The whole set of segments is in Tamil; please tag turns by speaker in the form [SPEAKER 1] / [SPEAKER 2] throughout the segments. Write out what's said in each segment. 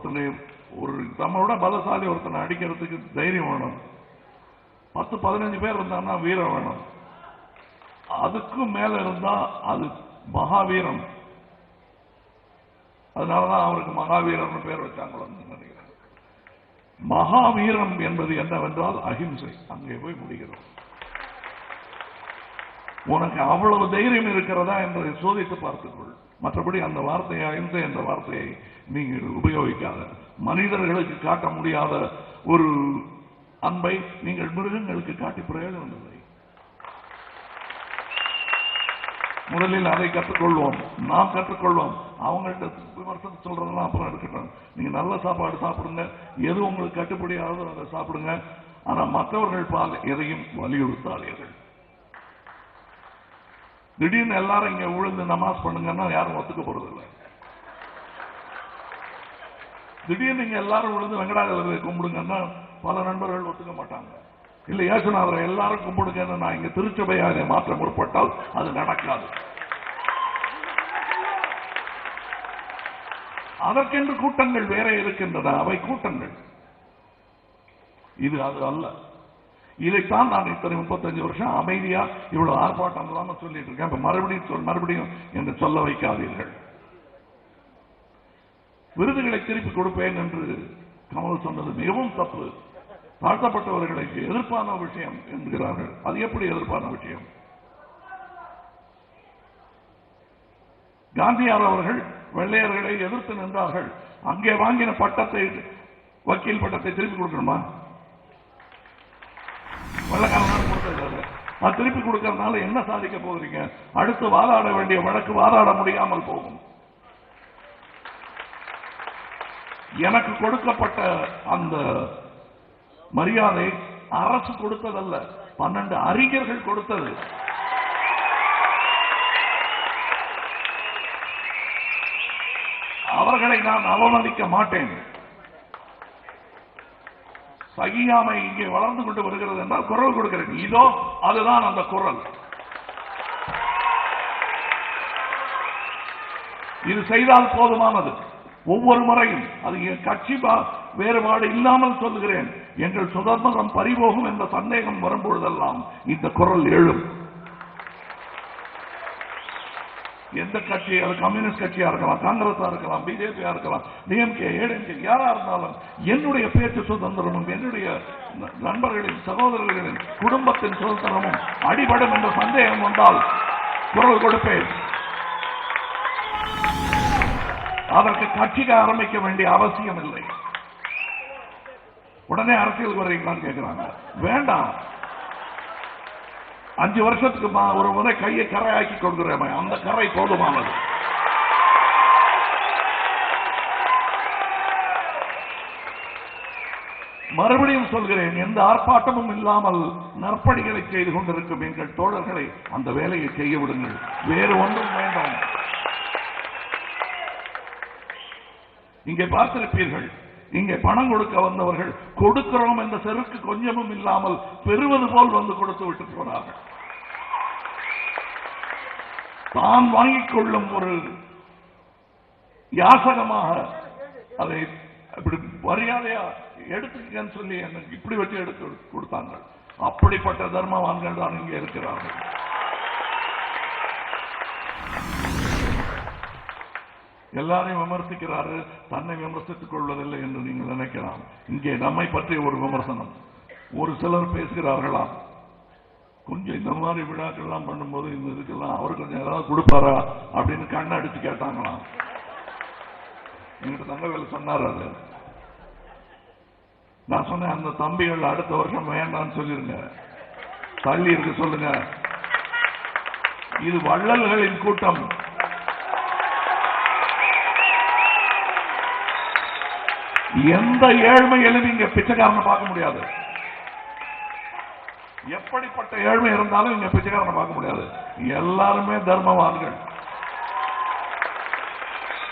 [SPEAKER 1] ஒருத்தனை ஒரு நம்மளோட பலசாலி ஒருத்தனை அடிக்கிறதுக்கு தைரியம் வேணும். 10-15 பேர் இருந்தாங்கன்னா வீரம் வேணும். அதுக்கும் மேல இருந்தா அது மகாவீரம். அதனாலதான் அவருக்கு மகாவீரன் பேர் வச்சாங்களோன்னு நினைக்கிறேன். மகாவீரம் என்பது என்னவென்றால் அஹிம்சை. அங்கே போய் முடிகிறோம். உனக்கு அவ்வளவு தைரியம் இருக்கிறதா என்பதை சோதித்து பார்த்துக்கொள். மற்றபடி அந்த வார்த்தையை, அஹிம்சை என்ற வார்த்தையை நீங்கள் உபயோகிக்காத. மனிதர்களுக்கு காட்ட முடியாத ஒரு அன்பை நீங்கள் மிருகங்களுக்கு காட்டி பிரயோஜனம் இல்லை. முதலில் அதை கற்றுக்கொள்வோம், நாம் கற்றுக்கொள்வோம். அவங்கள்ட்ட விமர்சனம் சொல்றதெல்லாம் அப்புறம் இருக்கட்டும். நீங்க நல்ல சாப்பாடு சாப்பிடுங்க, எது உங்களுக்கு கட்டுப்படியாவது அதை சாப்பிடுங்க. ஆனா மற்றவர்கள் பால் எதையும் வலியுறுத்தாதீர்கள். திடீர்னு எல்லாரும் இங்க விழுந்து நமாஸ் பண்ணுங்கன்னா யாரும் ஒத்துக்க போறதில்லை. திடீர்னு நீங்க எல்லாரும் விழுந்து வெங்கடாஜலபதியை கும்பிடுங்கன்னா பல நண்பர்கள் ஒத்துக்க மாட்டாங்க. இல்ல இயேசுநாதரை எல்லாரும் கும்பிடுங்க, நான் இங்க திருச்சபையா இதை மாற்ற முற்பட்டால் அது நடக்காது. அதற்கென்று கூட்டங்கள் வேற இருக்கின்றன, அவை கூட்டங்கள். இது அது அல்ல. இதைத்தான் நான் இத்தனை 35 வருஷம் அமைதியா இவ்வளவு ஆர்ப்பாட்டம் இல்லாம சொல்லிட்டு இருக்கேன். மறுபடியும் என்று சொல்ல வைக்காதீர்கள். விருதுகளை திருப்பி கொடுப்பேன் என்று கமல் சொன்னது மிகவும் தப்பு. தாழ்த்தப்பட்டவர்களுக்கு எதிர்ப்பான விஷயம் என்கிறார்கள். அது எப்படி எதிர்ப்பான விஷயம்? காந்தியார் அவர்கள் வெள்ளையர்களை எதிர்த்து நின்றார்கள். அங்கே வாங்கின பட்டத்தை, வக்கீல் பட்டத்தை திருப்பி கொடுக்கணுமா? வெள்ளக்காரனால கொடுத்தது. அது திருப்பி கொடுக்கறதுனால என்ன சாதிக்க போகிறீங்க? அடுத்து வாதாட வேண்டிய வழக்கு வாதாட முடியாமல் போகும். எனக்கு கொடுக்கப்பட்ட அந்த மரியாதை அரசு கொடுத்ததல்ல, 12 அறிஞர்கள் கொடுத்தது. அவர்களை நான் அவமதிக்க மாட்டேன். சகியாமை இங்கே வளர்ந்து கொண்டு வருகிறது என்றால் குரல் கொடுக்கிறேன். இதோ அதுதான் அந்த குரல். இது செய்தால் போதுமானது. ஒவ்வொரு முறையும் அது கட்சி வேறுபாடு இல்லாமல் சொல்லுகிறேன். எங்கள் சுதந்திரம் பறிபோகும் என்ற சந்தேகம் வரும்பொழுதெல்லாம் இந்த குரல் எழும். எந்த கட்சி, அது கம்யூனிஸ்ட் கட்சியா இருக்கலாம், காங்கிரஸா இருக்கலாம், பிஜேபியா இருக்கலாம், டிஎம்கே, ஏடிஎம்கே, யாரா இருந்தாலும் என்னுடைய பேச்சு சுதந்திரமும் என்னுடைய நண்பர்களின், சகோதரர்களின், குடும்பத்தின் சுதந்திரமும் அடிபடும் என்ற சந்தேகம் வந்தால் குரல் கொடுப்பேன். அதற்கு கட்சிக்கு ஆரம்பிக்க வேண்டிய அவசியம் இல்லை. உடனே அரசியல் வருவீங்களான்னு கேட்கிறாங்க. வேண்டாம். 5 வருஷத்துக்கு ஒரு முறை கையை கரையாக்கி கொடுக்கிறேன், அந்த கரை போதுமானது. மறுபடியும் சொல்கிறேன், எந்த ஆர்ப்பாட்டமும் இல்லாமல் நற்பணிகளை செய்து கொண்டிருக்கும் எங்கள் தோழர்களை அந்த வேலையை செய்ய விடுங்கள். வேறு ஒன்றும் வேண்டாம். இங்கே பார்த்திருப்பீர்கள், இங்கே பணம் கொடுக்க வந்தவர்கள் கொடுக்கிறோம் என்ற செருக்கு கொஞ்சமும் இல்லாமல் பெறுவது போல் வந்து கொடுத்து விட்டு போனார்கள். தான் வாங்கிக் கொள்ளும் ஒரு யாசகமாக அதை மரியாதையா எடுத்துக்கன்னு சொல்லி எனக்கு இப்படி வச்சு எடுத்து கொடுத்தாங்க. அப்படிப்பட்ட தர்மவான்கள் தான் இங்கே இருக்கிறார்கள். எல்லாரையும் விமர்சிக்கிறாரு, தன்னை விமர்சித்துக் கொள்வதில்லை என்று நீங்கள் நினைக்கலாம். இங்கே நம்மை பற்றி ஒரு விமர்சனம். ஒரு சிலர் பேசுகிறார்களா, கொஞ்சம் இந்த மாதிரி விழாக்கள்லாம் பண்ணும்போது இந்த இதுக்கெல்லாம் அவர் கொஞ்சம் ஏதாவது கொடுப்பாரா அப்படின்னு கண்ணை அடிச்சு கேட்டாங்களாம். எங்கிட்ட தங்கவேலு சொன்னார். அது நான் சொன்னேன், அந்த தம்பிகள் அடுத்த வருஷம் வேண்டாம்னு சொல்லிருங்க, தள்ளி இருக்க சொல்லுங்க. இது வள்ளல்களின் கூட்டம். எந்த ஏழ்மையிலும் இங்க பிச்சைக்காரனை பார்க்க முடியாது. எப்படிப்பட்ட ஏழ்மை இருந்தாலும் இங்க பிச்சைக்காரனை பார்க்க முடியாது. எல்லாருமே தர்மவான்கள்.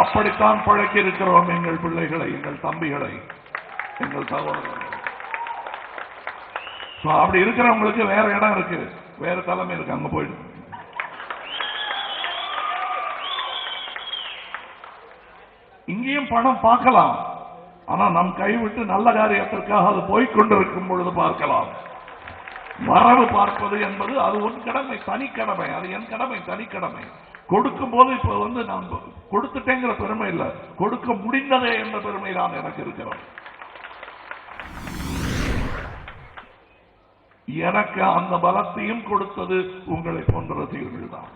[SPEAKER 1] அப்படித்தான் பழக்கி இருக்கிறோம் எங்கள் பிள்ளைகளை, எங்கள் தம்பிகளை, எங்கள் சகோதரர்கள். அப்படி இருக்கிறவங்களுக்கு வேற இடம் இருக்கு, வேற தலைமை இருக்கு, அங்க போயிடு. இங்கேயும் பணம் பார்க்கலாம். ஆனா நம் கைவிட்டு நல்ல காரியத்திற்காக அது போய்கொண்டிருக்கும் பொழுது பார்க்கலாம். வரவு பார்ப்பது என்பது அது உன் கடமை, தனிக்கடமை. அது என் கடமை, தனிக்கடமை. கொடுக்கும் போது இப்ப நான் கொடுத்துட்டேங்கிற பெருமை இல்லை, கொடுக்க முடிந்ததே என்ற பெருமை தான் எனக்கு இருக்கிறது. எனக்கு அந்த பலத்தையும் கொடுத்தது உங்களை போன்ற ரசிகர்கள் தான்.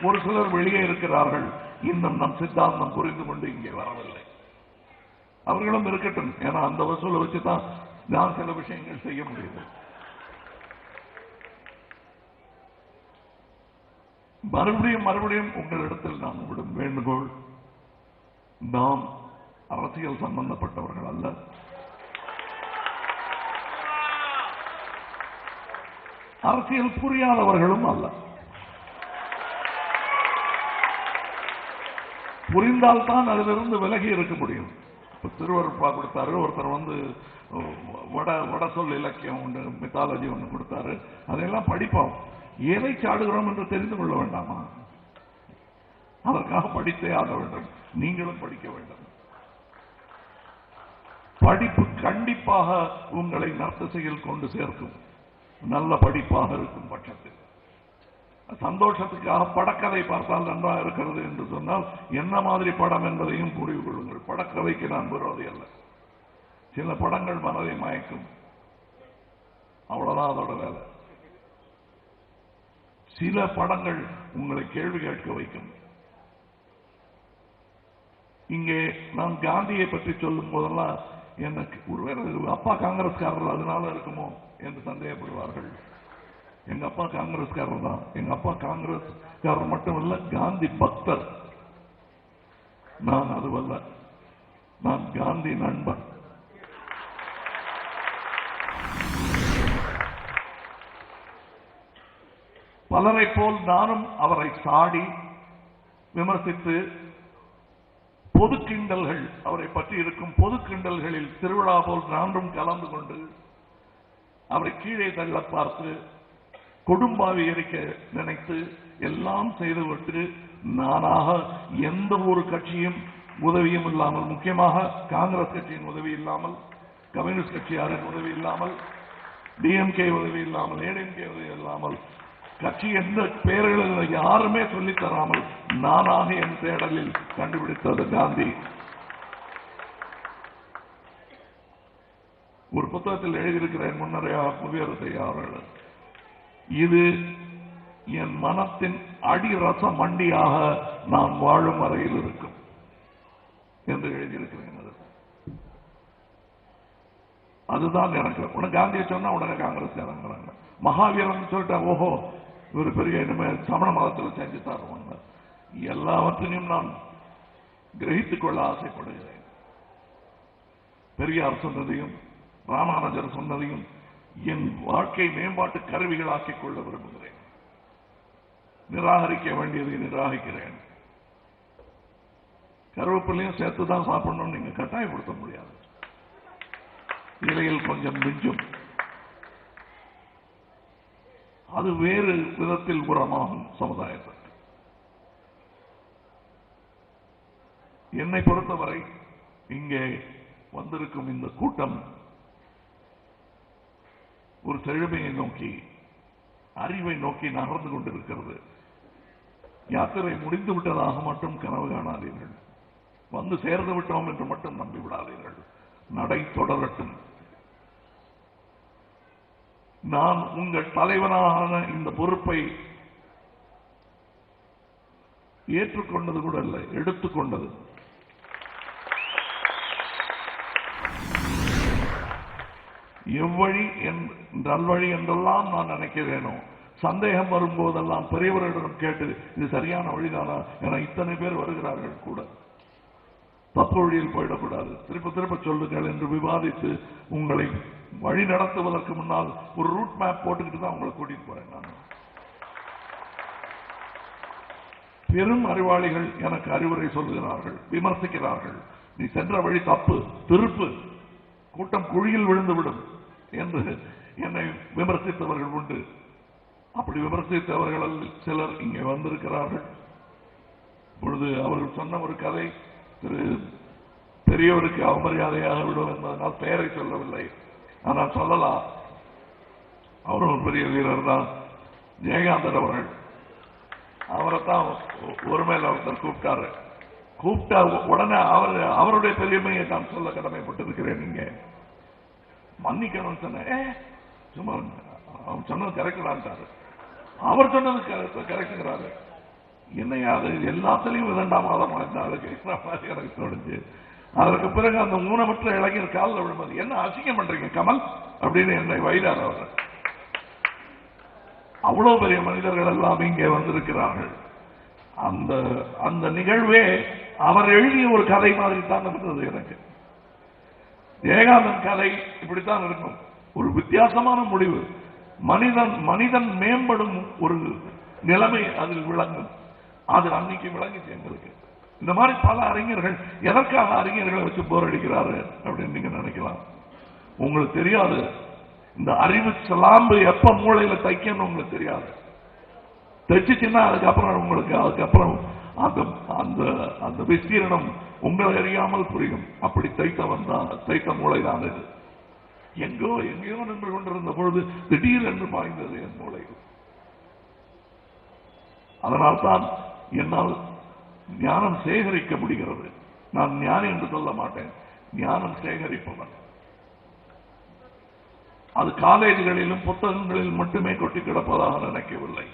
[SPEAKER 1] ஒரு சிலர் வெளியே இருக்கிறார்கள், இன்னும் நம் சித்தாந்தம் புரிந்து கொண்டு இங்கே வரவில்லை. அவர்களும் இருக்கட்டும், ஏன்னா அந்த வசூலை வச்சுதான் நான் சில விஷயங்கள் செய்ய முடியுது. மறுபடியும் உங்களிடத்தில் நான் விடும் வேண்டுகோள், நாம் அரசியல் சம்பந்தப்பட்டவர்கள் அல்ல. அரசியல் புரியாதவர்களும் அல்ல. புரிந்தால்தான் அதிலிருந்து விலகி இருக்க முடியும். இப்ப திருவருட்பா கொடுத்தாரு, ஒருத்தர் வட சொல் இலக்கியம் ஒன்று, மித்தாலஜி ஒன்று கொடுத்தாரு. அதையெல்லாம் படிப்போம். எதை சாடுகிறோம் என்று தெரிந்து கொள்ள வேண்டாமா? அதற்காக படித்தே ஆக வேண்டும். நீங்களும் படிக்க வேண்டும். படிப்பு கண்டிப்பாக உங்களை நர்த்தசையில் கொண்டு சேர்க்கும். நல்ல படிப்பாக இருக்கும் பட்சத்தில். சந்தோஷத்துக்காக படக்கதை பார்த்தால் நன்றாக இருக்கிறது என்று சொன்னால் என்ன மாதிரி படம் என்பதையும் புரிந்து கொள்ளுங்கள். படக்கதைக்கு நான் விரோதி அல்ல. சில படங்கள் மனதை மயக்கும், அவ்வளவுதான் அதோட வேலை. சில படங்கள் உங்களை கேள்வி கேட்க வைக்கும். இங்கே நான் காந்தியை பற்றி சொல்லும் போதெல்லாம் எனக்கு ஒருவேளை அப்பா காங்கிரஸ்காரர்கள் அதனால இருக்குமோ என்று சந்தேகப்படுவார்கள். எங்க அப்பா காங்கிரஸ்காரர் தான். எங்க அப்பா காங்கிரஸ்காரர் மட்டுமல்ல, காந்தி பக்தர். நான் அதுவல்ல, நான் காந்தி நண்பன். பலரை போல் நானும் அவரை சாடி விமர்சித்து பொது கிண்டல்கள், அவரை பற்றி இருக்கும் பொது கிண்டல்களில் திருவிழா போல் நான்கும் கலந்து கொண்டு அவரை கீழே தள்ள பார்த்து கொடும்பாவி எரிக்க நினைத்து எல்லாம் செய்துவிட்டு நானாக எந்த ஒரு கட்சியும் உதவியும் இல்லாமல், முக்கியமாக காங்கிரஸ் கட்சியின் உதவி இல்லாமல், கம்யூனிஸ்ட் கட்சியாரின் உதவி இல்லாமல், டிஎம்கே உதவி இல்லாமல், ஏடிஎம்கே உதவி இல்லாமல், கட்சி எந்த பெயர்களில் யாருமே சொல்லித் தராமல் நானாக என் தேடலில் கண்டுபிடித்தது காந்தி. ஒரு புத்தகத்தில் எழுதியிருக்கிறேன் முன்னரே குடியரசு அவர்கள், இது என் மனத்தின் அடிரச மண்டியாக நான் வாழும் வரையில் இருக்கும் என்று எழுதியிருக்கிறேன். அதுதான் எனக்கு. உடனே காந்தியை சொன்னா உடனே காங்கிரஸ் இறங்குறாங்க. மகாவீரன் சொல்லிட்டா ஓஹோ இவர் பெரிய இனிமேல் சமண மதத்தில் செஞ்சு தருவாங்க. எல்லாவற்றையும் நான் கிரகித்துக் கொள்ள ஆசைப்படுகிறேன். பெரியார் சொன்னதையும் ராமானுஜர் சொன்னதையும் என் வாழ்க்கை மேம்பாட்டு கருவிகளாக்கிக் கொள்ள விரும்புகிறேன். நிராகரிக்க வேண்டியதை நிராகரிக்கிறேன். கருவேப்பிலையும் சேர்த்துதான் சாப்பிடணும் நீங்க கட்டாயப்படுத்த முடியாது. இலையில் கொஞ்சம் மிஞ்சும், அது வேறு விதத்தில் உரமாகும் சமுதாயத்திற்கு. என்னை பொறுத்தவரை இங்கே வந்திருக்கும் இந்த கூட்டம் ஒரு செழுமையை நோக்கி, அறிவை நோக்கி நகர்ந்து கொண்டிருக்கிறது. யாத்திரை முடிந்து விட்டதாக மட்டும் கனவு காணாதீர்கள். வந்து சேர்ந்து விட்டோம் என்று மட்டும் நம்பிவிடாதீர்கள். நடை தொடரட்டும். நான் உங்கள் தலைவனான இந்த பொறுப்பை ஏற்றுக்கொண்டது கூட இல்லை, எடுத்துக்கொண்டது. எவ்வழி நல்வழி என்றெல்லாம் நான் நினைக்கிறேனோ, சந்தேகம் வரும்போதெல்லாம் பெரியவர்களிடம் கேட்டு இது சரியான வழிதானா என இத்தனை பேர் வருகிறார்கள் கூட. தப்பு வழியில் போயிடக்கூடாது, திருப்ப சொல்லுங்கள் என்று விவாதித்து உங்களை வழி நடத்துவதற்கு முன்னால் ஒரு ரூட் மேப் போட்டுக்கிட்டு தான் உங்களை கூட்டிட்டு போறேன். நான் பெரும் அறிவாளிகள் எனக்கு அறிவுரை சொல்லுகிறார்கள், விமர்சிக்கிறார்கள். நீ சென்ற வழி தப்பு, திருப்பு, கூட்டம் குழியில் விழுந்துவிடும் என்று என்னை விமர்சித்தவர்கள் உண்டு. அப்படி விமர்சித்தவர்கள் சிலர் இங்கே வந்திருக்கிறார்கள். இப்பொழுது அவர்கள் சொன்ன ஒரு கதை, திரு பெரியவருக்கு அவமரியாதையாக விடும் என்பதனால் பெயரை சொல்லவில்லை. ஆனால் சொல்லலாம், அவரும் ஒரு பெரிய வீரர் தான். ஜெயகாந்தன் அவர்கள், அவரைத்தான் ஒரு மேல ஒருத்தர் கூப்பிட்டா உடனே அவருடைய பெருமையை நான் சொல்ல கடமைப்பட்டிருக்கிறேன். நீங்க மன்னிக்கணும்னு சொன்னேன். சும்மா அவன் சொன்னது கரெக்டான்ட்டாரு. அவர் சொன்னது கரெக்டுங்கிறாரு. என்னையா அது எல்லாத்திலையும் 2ஆம் மாதமா இருந்தாலும் எனக்கு தோணுச்சு. அதற்கு பிறகு அந்த ஊனமற்ற இளைஞர் காலில் விழுந்தது, என்ன அசிங்கம் பண்றீங்க கமல் அப்படின்னு என்னை வைரார் அவர். அவ்வளவு பெரிய மனிதர்கள் எல்லாம் இங்கே வந்திருக்கிறார்கள். அந்த அந்த நிகழ்வே அவர் எழுதிய ஒரு கதை மாதிரி தான் இருந்தது எனக்கு. ஜெயகாந்தன் கதை இப்படித்தான் இருக்கும், ஒரு வித்தியாசமான முடிவு. மனிதன் மேம்படும் ஒரு நிலைமை அதில் விளங்கும். அது அன்னைக்கு விளங்கிச்சு எங்களுக்கு. இந்த மாதிரி பல அறிஞர்கள், எதற்காக அறிஞர்களை வச்சு போர் அடிக்கிறாரு அப்படின்னு நீங்க நினைக்கலாம். உங்களுக்கு தெரியாது, இந்த அறிவு சலாம்பு எப்ப மூளையில தைக்கணும் உங்களுக்கு தெரியாது. தைச்சுன்னா அதுக்கப்புறம் அந்த விஸ்தீரணம் உங்களை அறியாமல் புரியும். அப்படி தைத்த மூளை தான் இது. எங்கேயோ நின்று கொண்டிருந்த பொழுது திடீர் என்று பாய்ந்தது என் மூளை. அதனால்தான் என்னால் ஞானம் சேகரிக்க முடிகிறது. நான் ஞானி என்று சொல்ல மாட்டேன், ஞானம் சேகரிப்பவன். அது காலேஜ்களிலும் புத்தகங்களில் மட்டுமே கொட்டி கிடப்பதாக நினைக்கவில்லை.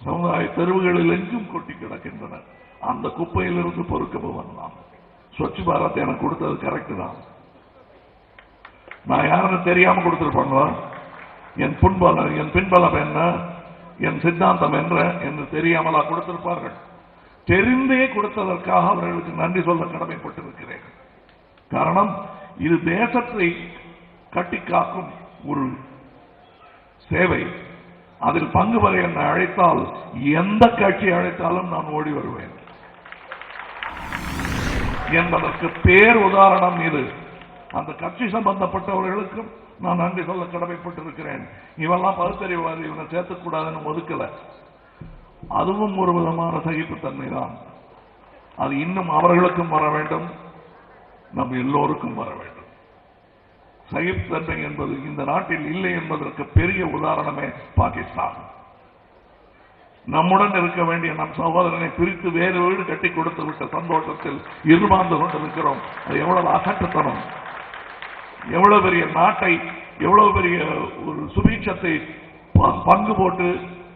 [SPEAKER 1] சமுதாய தெருவுகளில் எங்கும் கொட்டி கிடக்கின்றன. அந்த குப்பையிலிருந்து பொறுக்கபவன் நான். ஸ்வச் பாரத் எனக்கு கொடுத்தது கரெக்ட் தான். நான் யாருன்னு தெரியாம கொடுத்திருப்பாங்களா? என் பின்பலம் என்ன, என் சித்தாந்தம் என்று தெரியாமலா கொடுத்திருப்பார்கள்? தெரிந்தே கொடுத்ததற்காக அவர்களுக்கு நன்றி சொல்ல கடமைப்பட்டிருக்கிறேன். காரணம், இது தேசத்தை கட்டி காக்கும் ஒரு சேவை. அதில் பங்கு பெற என்னை அழைத்தால், எந்த கட்சி அழைத்தாலும் நான் ஓடி வருவேன் என்பதற்கு பேர் உதாரணம் இது. அந்த கட்சி சம்பந்தப்பட்டவர்களுக்கும் நான் நன்றி சொல்ல கடமைப்பட்டிருக்கிறேன். இவெல்லாம் பகுத்தறிவாதி, இவனை சேர்த்துக்கூடாதுன்னு ஒதுக்கல. அதுவும் ஒரு விதமான சகிப்புத்தன்மை தான். அது இன்னும் அவர்களுக்கும் வர வேண்டும், நம் எல்லோருக்கும் வர வேண்டும். சகிப்புத்தன்மை என்பது இந்த நாட்டில் இல்லை என்பதற்கு பெரிய உதாரணமே பாகிஸ்தான். நம்முடன் இருக்க வேண்டிய நம் சகோதரனை பிரித்து வேறு வீடு கட்டி கொடுத்து விட்ட சந்தோஷத்தில் இருமாந்து கொண்டிருக்கிறோம். அது எவ்வளவு அசட்டுத்தனம், எவ்வளவு பெரிய நாட்டை, எவ்வளவு பெரிய ஒரு சுபீட்சத்தை பங்கு போட்டு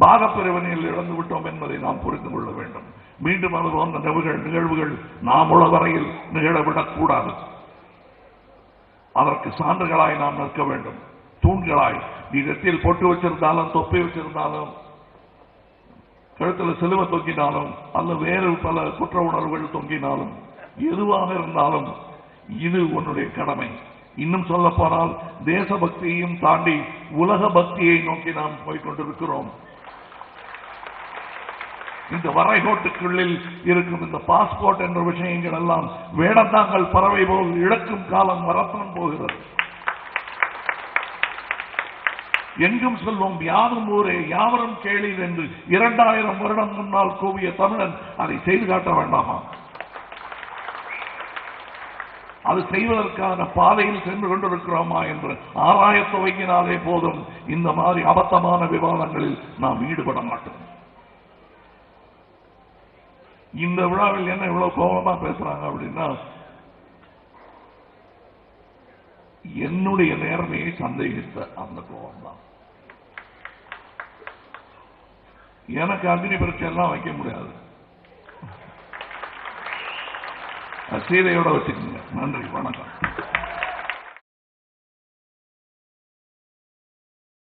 [SPEAKER 1] பாகப்பிரிவினையில் இழந்து விட்டோம் என்பதை நாம் புரிந்து கொள்ள வேண்டும். மீண்டும் அது போன்ற நிகழ்வுகள் நாம் உள்ள வரையில் நிகழவிடக்கூடாது. அதற்கு சான்றுகளாய் நாம் நிற்க வேண்டும், தூண்களாய். நீளத்தில் பொட்டு வச்சிருந்தாலும், தொப்பி வச்சிருந்தாலும், கழுத்தில் சிலுவை தொங்கினாலும், அல்ல வேறு பல குற்ற உணர்வுகள் தொங்கினாலும், எதுவாக இருந்தாலும் இது உன்னுடைய கடமை. இன்னும் சொல்ல போனால் தேசபக்தியையும் தாண்டி உலக பக்தியை நோக்கி நாம் போய்கொண்டிருக்கிறோம். இந்த வரைகோட்டுக்குள்ளில் இருக்கும் இந்த பாஸ்போர்ட் என்ற விஷயங்கள் எல்லாம் வேடந்தாங்கள் பறவை போல் இழக்கும் காலம் வரத்தான் போகிறது. எங்கும் சொல்வோம் யாரும் ஊரே யாவரும் கேளீர் என்று 2000 வருடம் முன்னால் கூவிய தமிழன் அதை செய்து காட்ட வேண்டாமா? அது செய்வதற்கான பாதையில் சென்று கொண்டிருக்கிறோமா என்று ஆராய துவங்கினாலே போதும். இந்த மாதிரி அபத்தமான விவாதங்களில் நாம் ஈடுபட மாட்டோம். இந்த விழாவில் என்ன இவ்வளவு கோபமா பேசுறாங்க அப்படின்னா, என்னுடைய நேர்மையை சந்தேகித்த அந்த கோபம் தான். எனக்கு அக்னி பரீட்சை எல்லாம் வைக்க முடியாது. சீதையோட வச்சுக்கோங்க. நன்றி, வணக்கம்.